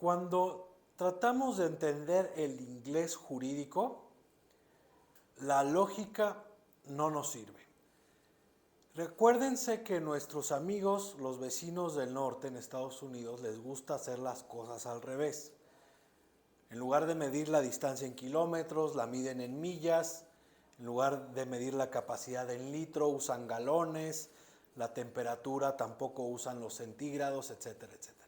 Cuando tratamos de entender el inglés jurídico, la lógica no nos sirve. Recuérdense que nuestros amigos, los vecinos del norte en Estados Unidos, les gusta hacer las cosas al revés. En lugar de medir la distancia en kilómetros, la miden en millas. En lugar de medir la capacidad en litro, usan galones. La temperatura tampoco usan los centígrados, etcétera, etcétera.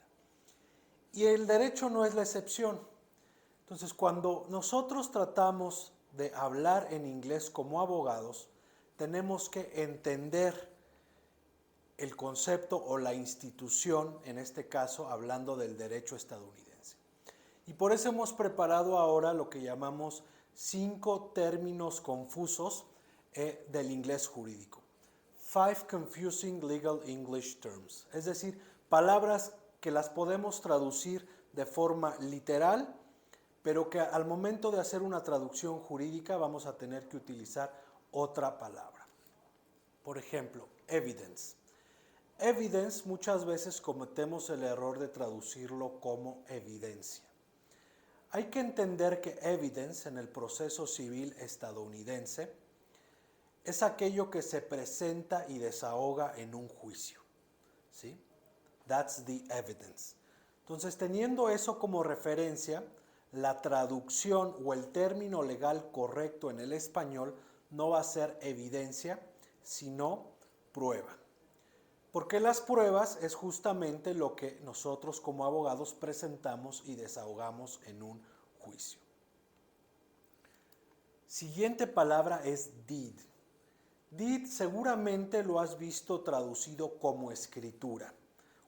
Y el derecho no es la excepción. Entonces, cuando nosotros tratamos de hablar en inglés como abogados, tenemos que entender el concepto o la institución, en este caso hablando del derecho estadounidense. Y por eso hemos preparado ahora lo que llamamos 5 términos confusos del inglés jurídico. 5 confusing legal English terms, es decir, palabras que las podemos traducir de forma literal, pero que al momento de hacer una traducción jurídica vamos a tener que utilizar otra palabra. Por ejemplo, evidence. Evidence muchas veces cometemos el error de traducirlo como evidencia. Hay que entender que evidence en el proceso civil estadounidense es aquello que se presenta y desahoga en un juicio, ¿sí? That's the evidence. Entonces, teniendo eso como referencia, la traducción o el término legal correcto en el español no va a ser evidencia, sino prueba. Porque las pruebas es justamente lo que nosotros como abogados presentamos y desahogamos en un juicio. Siguiente palabra es deed. Deed seguramente lo has visto traducido como escritura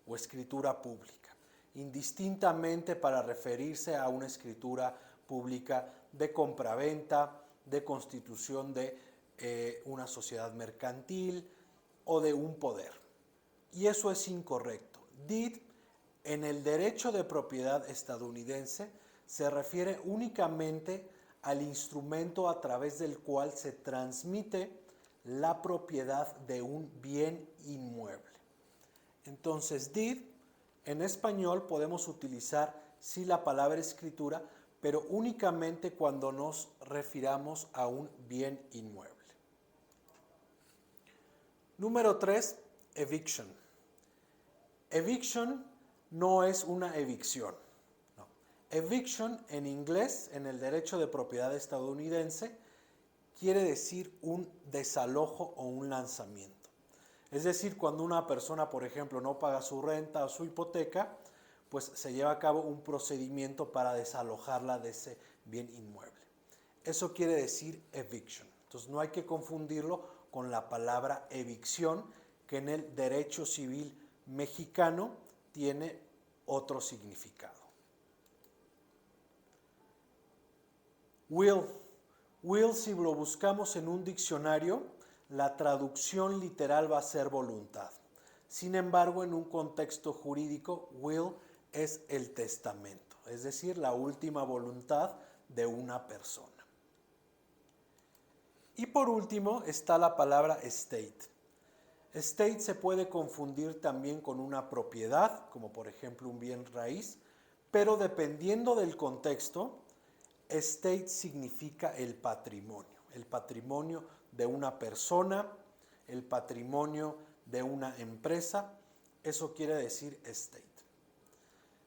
o escritura pública, indistintamente para referirse a una escritura pública de compraventa, de constitución de una sociedad mercantil o de un poder. Y eso es incorrecto. Deed en el derecho de propiedad estadounidense se refiere únicamente al instrumento a través del cual se transmite la propiedad de un bien inmueble. Entonces, deed en español podemos utilizar sí la palabra escritura, pero únicamente cuando nos refiramos a un bien inmueble. Número 3, eviction. Eviction no es una evicción. No. Eviction en inglés, en el derecho de propiedad estadounidense, quiere decir un desalojo o un lanzamiento. Es decir, cuando una persona, por ejemplo, no paga su renta o su hipoteca, pues se lleva a cabo un procedimiento para desalojarla de ese bien inmueble. Eso quiere decir eviction. Entonces no hay que confundirlo con la palabra evicción, que en el derecho civil mexicano tiene otro significado. Will. Will, si lo buscamos en un diccionario, la traducción literal va a ser voluntad. Sin embargo, en un contexto jurídico, will es el testamento, es decir, la última voluntad de una persona. Y por último está la palabra estate. Estate se puede confundir también con una propiedad, como por ejemplo un bien raíz, pero dependiendo del contexto, estate significa el patrimonio de una persona, el patrimonio de una empresa, eso quiere decir estate.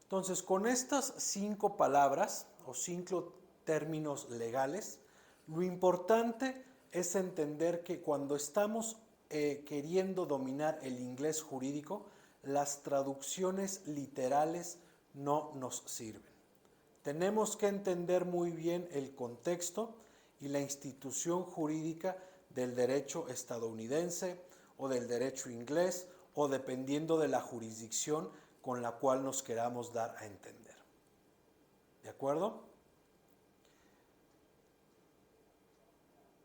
Entonces, con estas 5 palabras o 5 términos legales, lo importante es entender que cuando estamos queriendo dominar el inglés jurídico, las traducciones literales no nos sirven. Tenemos que entender muy bien el contexto y la institución jurídica del derecho estadounidense o del derecho inglés o dependiendo de la jurisdicción con la cual nos queramos dar a entender. ¿De acuerdo?